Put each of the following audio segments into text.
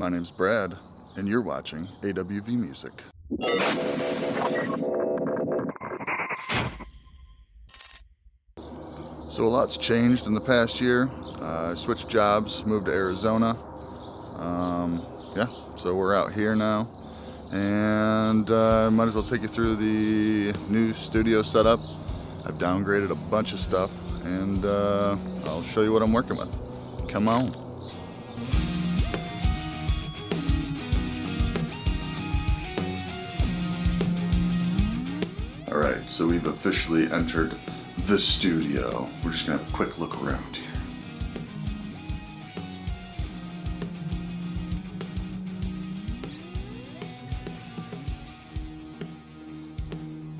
My name's Brad, and you're watching AWV Music. So a lot's changed in the past year. I switched jobs, moved to Arizona. So we're out here now. And I might as well take you through the new studio setup. I've downgraded a bunch of stuff, and I'll show you what I'm working with. Come on. Alright, so we've officially entered the studio. We're just going to have a quick look around here.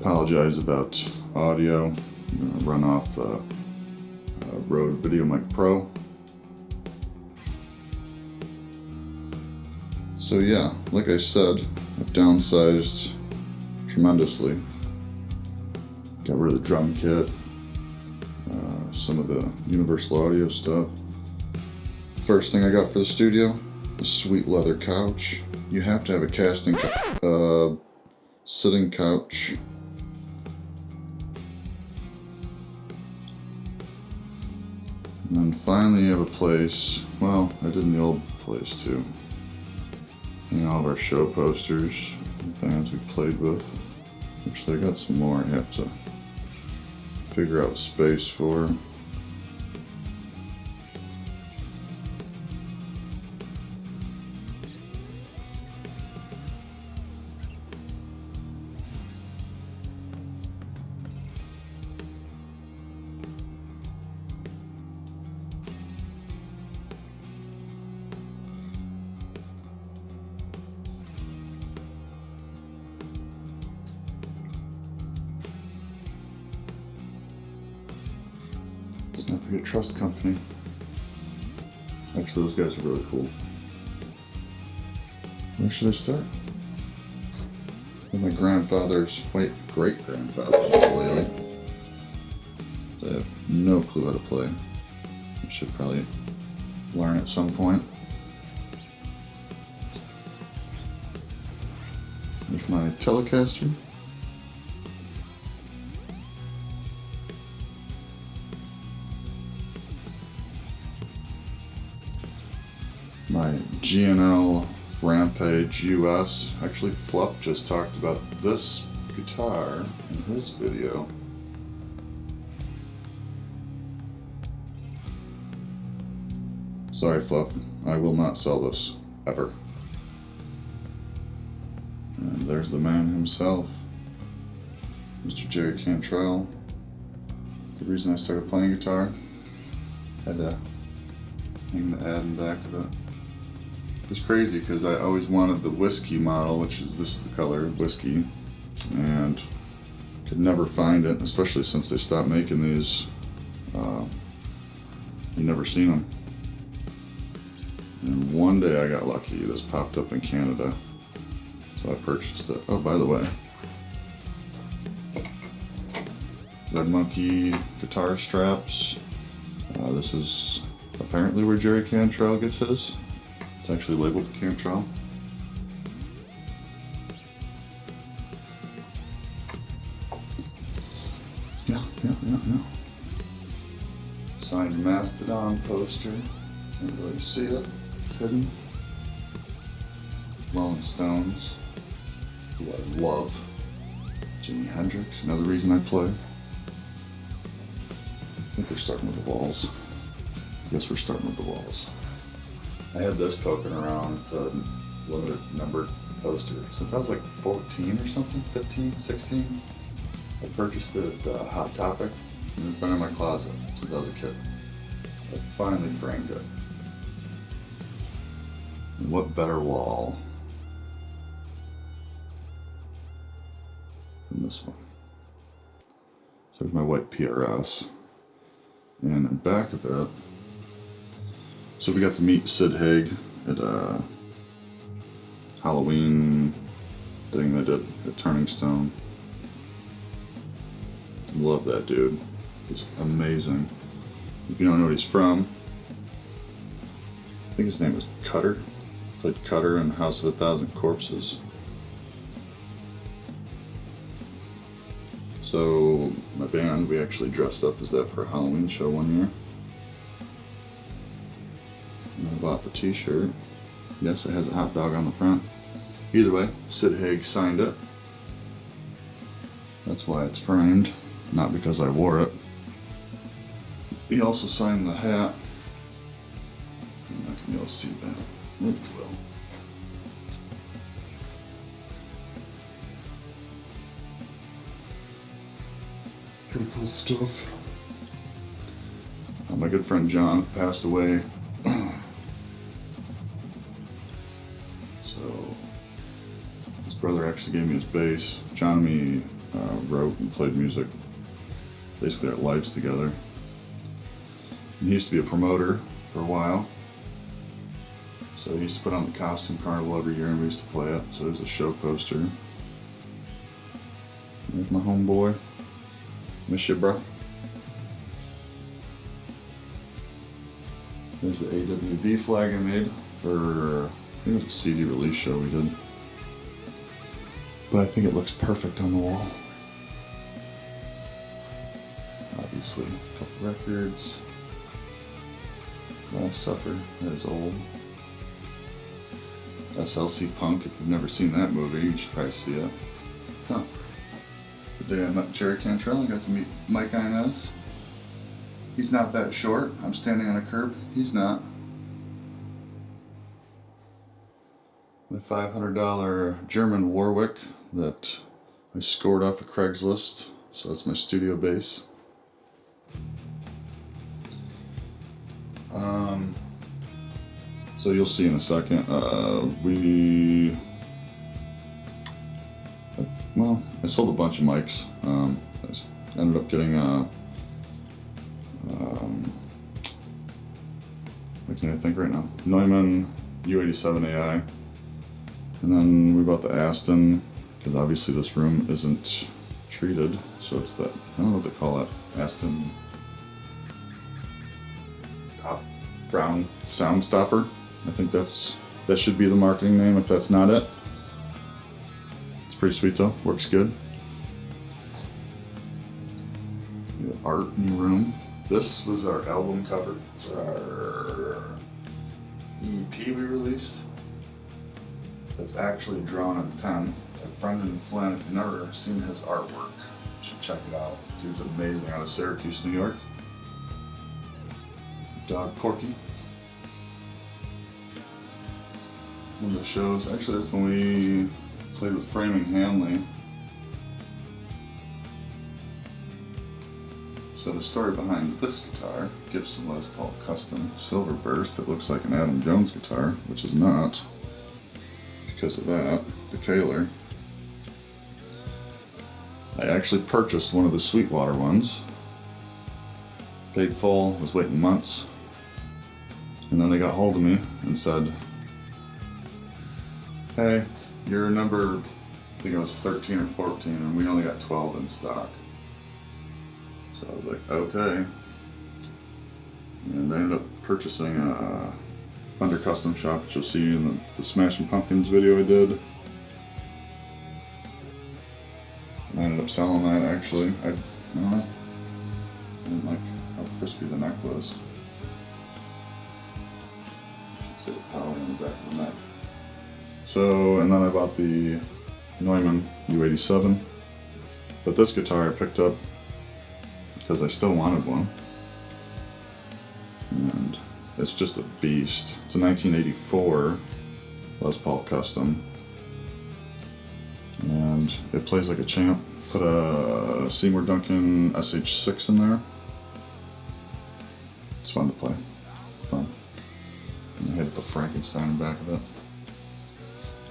Apologize about audio. I'm going to run off the Rode Video Mic Pro. So yeah, like I said, I've downsized tremendously. Got rid of the drum kit, some of the Universal Audio stuff. First thing I got for the studio, the sweet leather couch. You have to have a sitting couch. And then finally you have a place, well, I did in the old place too. And all of our show posters and things we played with. Actually, I got some more I have to figure out space for. Don't forget Trust Company. Actually, those guys are really cool. Where should I start? With my great-grandfathers playing. I have no clue how to play. I should probably learn at some point. There's my Telecaster. My GNL Rampage US. Actually, Fluff just talked about this guitar in his video. Sorry, Fluff, I will not sell this, ever. And there's the man himself, Mr. Jerry Cantrell. The reason I started playing guitar, had to hang the ad in the back of it. It's crazy because I always wanted the whiskey model, which is this is the color whiskey, and could never find it, especially since they stopped making these. You never seen them. And one day I got lucky. This popped up in Canada, so I purchased it. Oh, by the way, Red Monkey guitar straps. This is apparently where Jerry Cantrell gets his. It's actually labeled Cantrell. Yeah. Signed Mastodon poster. Can't really see it. It's hidden. Rolling Stones, who I love. Jimi Hendrix, another reason I play. I think they're starting with the walls. I guess we're starting with the walls. I had this poking around. It's a limited numbered poster since I was like 14 or something, 15, 16. I purchased it at Hot Topic, and it's been in my closet since I was a kid. I finally framed it. And what better wall than this one? So there's my white PRS, and in the back of it, so we got to meet Sid Haig at a Halloween thing they did at Turning Stone. Love that dude. He's amazing. If you don't know what he's from, I think his name is Cutter. Played Cutter in House of a Thousand Corpses. So my band, we actually dressed up as that for a Halloween show one year. And I bought the t-shirt. Yes, it has a hot dog on the front. Either way, Sid Haig signed it. That's why it's framed, not because I wore it. He also signed the hat. I'm not gonna be able to see that. It will. Pretty cool stuff. My good friend John passed away. So his brother actually gave me his bass. John and me wrote and played music basically our lives together. And he used to be a promoter for a while. So he used to put on the Costume Carnival every year and we used to play it. So there's a show poster. There's my homeboy. Miss you, bro. There's the AWB flag I made for, I think it was a CD release show we did. But I think it looks perfect on the wall. Obviously, a couple records. Last Supper, that is old. SLC Punk, if you've never seen that movie, you should probably see it. Huh. The day I met Jerry Cantrell, I got to meet Mike Inez. He's not that short. I'm standing on a curb. He's not. My $500 German Warwick that I scored off of Craigslist. So that's my studio bass. So you'll see in a second. Well, I sold a bunch of mics. I ended up getting what can I think right now? Neumann U87 AI. And then we bought the Aston, because obviously this room isn't treated. So it's that, I don't know what they call it, Aston top brown sound stopper. I think that should be the marketing name if that's not it. It's pretty sweet though, works good. We have art in the room. This was our album cover for our EP we released. That's actually drawn in pen by Brendan Flynn. If you've never seen his artwork, you should check it out. Dude's amazing, out of Syracuse, New York. Dog Porky. One of the shows, actually that's when we played with Framing Hanley. So the story behind this guitar, Gibson Les Paul Custom Silver Burst, it looks like an Adam Jones guitar, which is not, because of that, the Taylor. I actually purchased one of the Sweetwater ones. Paid full, was waiting months. And then they got hold of me and said, hey, your number, I think it was 13 or 14, and we only got 12 in stock. So I was like, okay. And I ended up purchasing a Thunder Custom Shop, which you'll see in the Smashing Pumpkins video I did. And I ended up selling that actually. I don't know. I didn't like how crispy the neck was. I should say the power in the back of the neck. So, and then I bought the Neumann U87. But this guitar I picked up because I still wanted one. And it's just a beast. It's a 1984 Les Paul Custom. And it plays like a champ. Put a Seymour Duncan SH6 in there. It's fun to play. Fun. And I hit the Frankenstein in the back of it.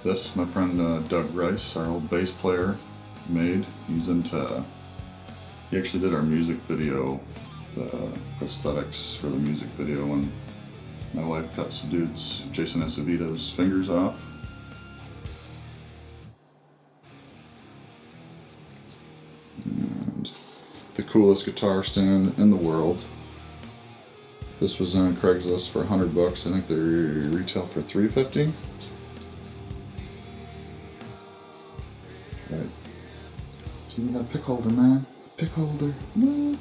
This, my friend Doug Rice, our old bass player, made. He's into, he actually did our music video, the prosthetics for the music video when my wife cuts the dude's, Jason Acevito's fingers off. And the coolest guitar stand in the world. This was on Craigslist for $100. I think they retail for $350. Right. So you got a pick holder, man. Pick holder. No.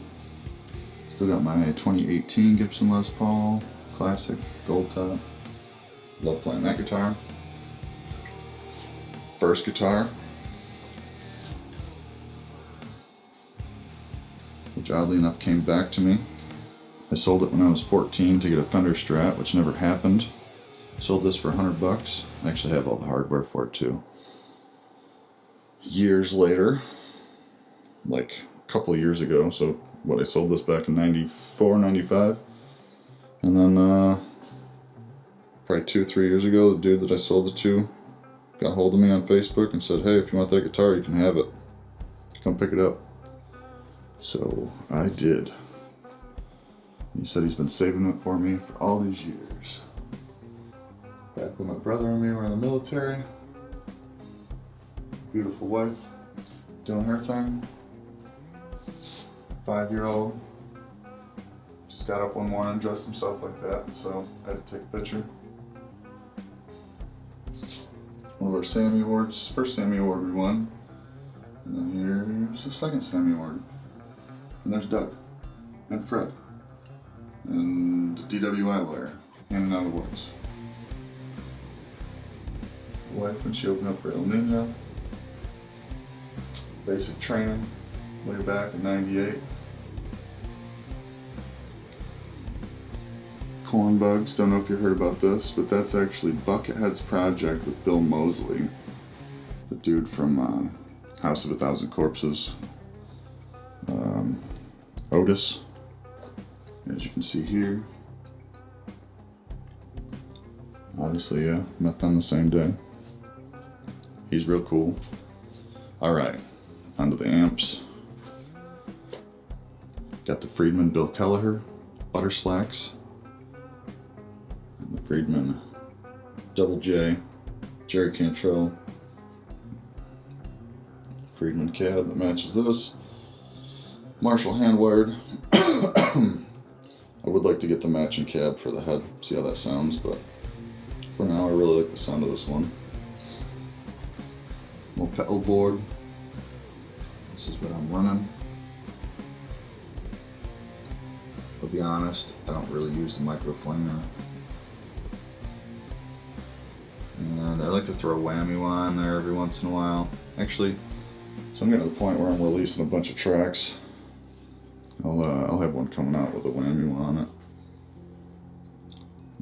Still got my 2018 Gibson Les Paul Classic Gold Top. Love playing that guitar. First guitar, which oddly enough came back to me. I sold it when I was 14 to get a Fender Strat, which never happened. Sold this for $100. I actually have all the hardware for it too. Years later, like a couple of years ago, so what, I sold this back in 94, 95, and then probably 2 or 3 years ago, the dude that I sold it to got hold of me on Facebook and said, hey, if you want that guitar, you can have it. Come pick it up. So I did. He said he's been saving it for me for all these years. Back when my brother and me were in the military. Beautiful wife, doing her thing. 5-year-old. Just got up one morning, dressed himself like that, so I had to take a picture. One of our Sammy Awards, first Sammy Award we won. And then here's the second Sammy Award. And there's Doug, and Fred, and the DWI lawyer, handing out awards. The wife when she opened up for El Nino. Basic training, way back in '98. Corn Bugs, don't know if you heard about this, but that's actually Buckethead's project with Bill Moseley, the dude from House of a Thousand Corpses. Otis, as you can see here. Obviously, yeah, met them the same day. He's real cool. Alright, onto the amps. Got the Friedman Bill Kelleher Butter Slacks. The Friedman Double J, Jerry Cantrell, Friedman cab that matches this. Marshall hand-wired. I would like to get the matching cab for the head, see how that sounds, but for now I really like the sound of this one. Little pedal board. This is what I'm running. To be honest, I don't really use the microflanger. And I like to throw a whammy on there every once in a while. Actually, so I'm getting to the point where I'm releasing a bunch of tracks. I'll have one coming out with a whammy on it.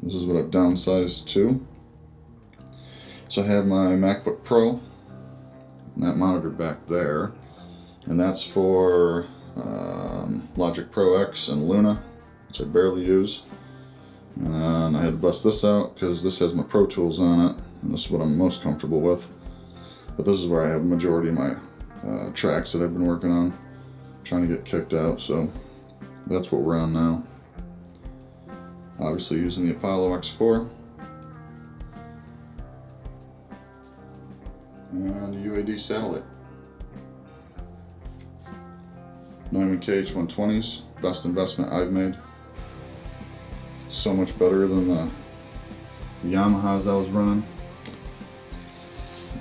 This is what I've downsized to. So I have my MacBook Pro, and that monitor back there, and that's for Logic Pro X and Luna, which I barely use. And I had to bust this out because this has my Pro Tools on it, and this is what I'm most comfortable with. But this is where I have a majority of my tracks that I've been working on, trying to get kicked out, so that's what we're on now. Obviously using the Apollo X4 and a UAD satellite. Neumann KH120s, best investment I've made. So much better than the Yamahas I was running.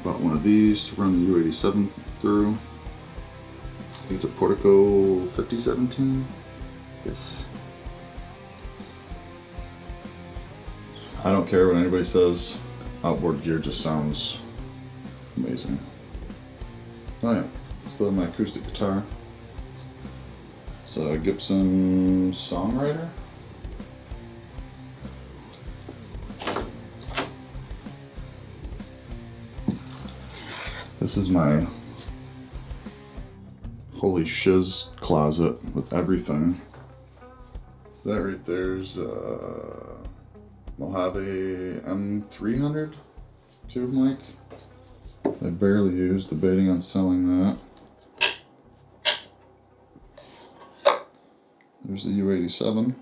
Bought one of these to run the U87 through. I think it's a Portico 5017. Yes. I don't care what anybody says. Outboard gear just sounds amazing. Oh yeah, still have my acoustic guitar. It's a Gibson Songwriter. This is my holy shiz closet with everything. That right there's Mojave M300 tube mic. I barely use, debating on selling that. There's the U87.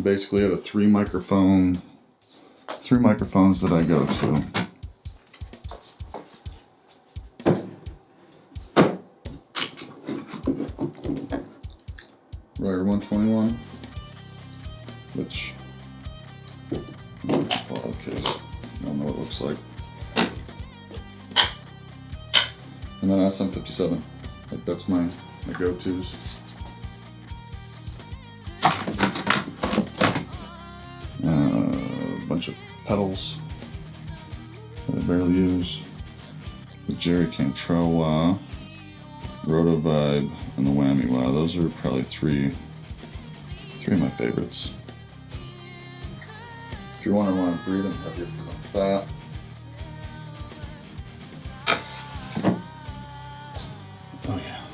Basically I have a three microphones that I go to. 21, which, well, okay, I don't know what it looks like. And then SM57, like that's my go-tos. A bunch of pedals that I barely use. The Jerry Cantrell Roto Vibe, and the Whammy Wah. Those are probably three of my favorites. If you're wondering why I'm breathing heavy, it's because I'm fat. Oh yeah.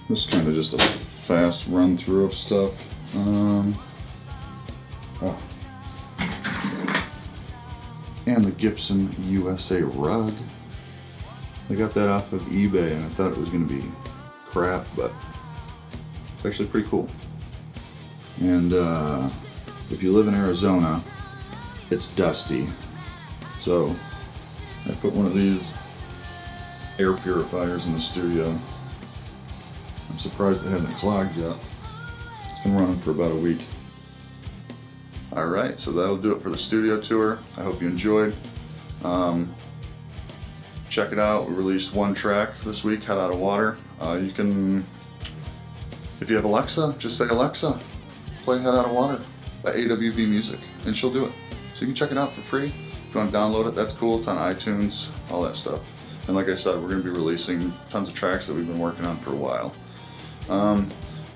This is kind of just a fast run through of stuff. And the Gibson USA rug. I got that off of eBay and I thought it was going to be crap, but it's actually pretty cool. And if you live in Arizona, it's dusty. So I put one of these air purifiers in the studio. I'm surprised they haven't clogged yet. It's been running for about a week. Alright, so that'll do it for the studio tour. I hope you enjoyed. Check it out. We released one track this week, Head Out of Water. You can, if you have Alexa, just say, Alexa, play Head Out of Water by AWV Music, and she'll do it. So you can check it out for free. If you want to download it, that's cool. It's on iTunes, all that stuff. And like I said, we're going to be releasing tons of tracks that we've been working on for a while.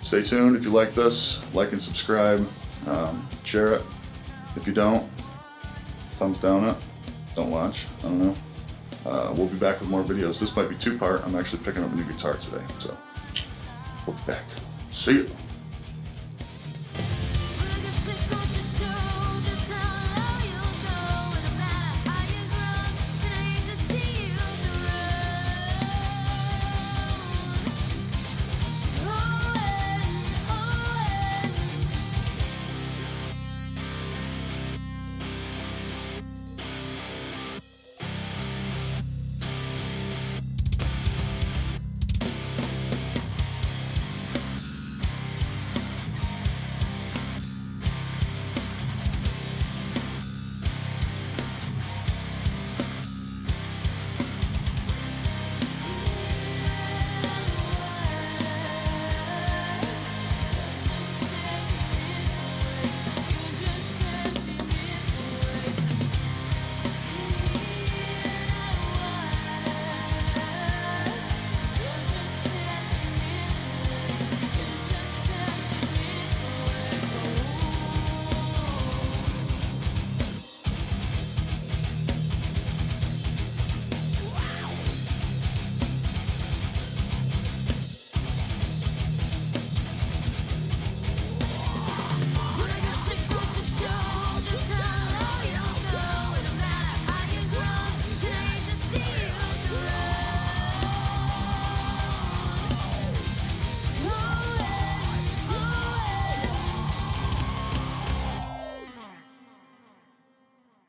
Stay tuned. If you like this, like and subscribe. Share it. If you don't, thumbs down it. Don't watch. I don't know. We'll be back with more videos. This might be two-part. I'm actually picking up a new guitar today, so we'll be back. See you.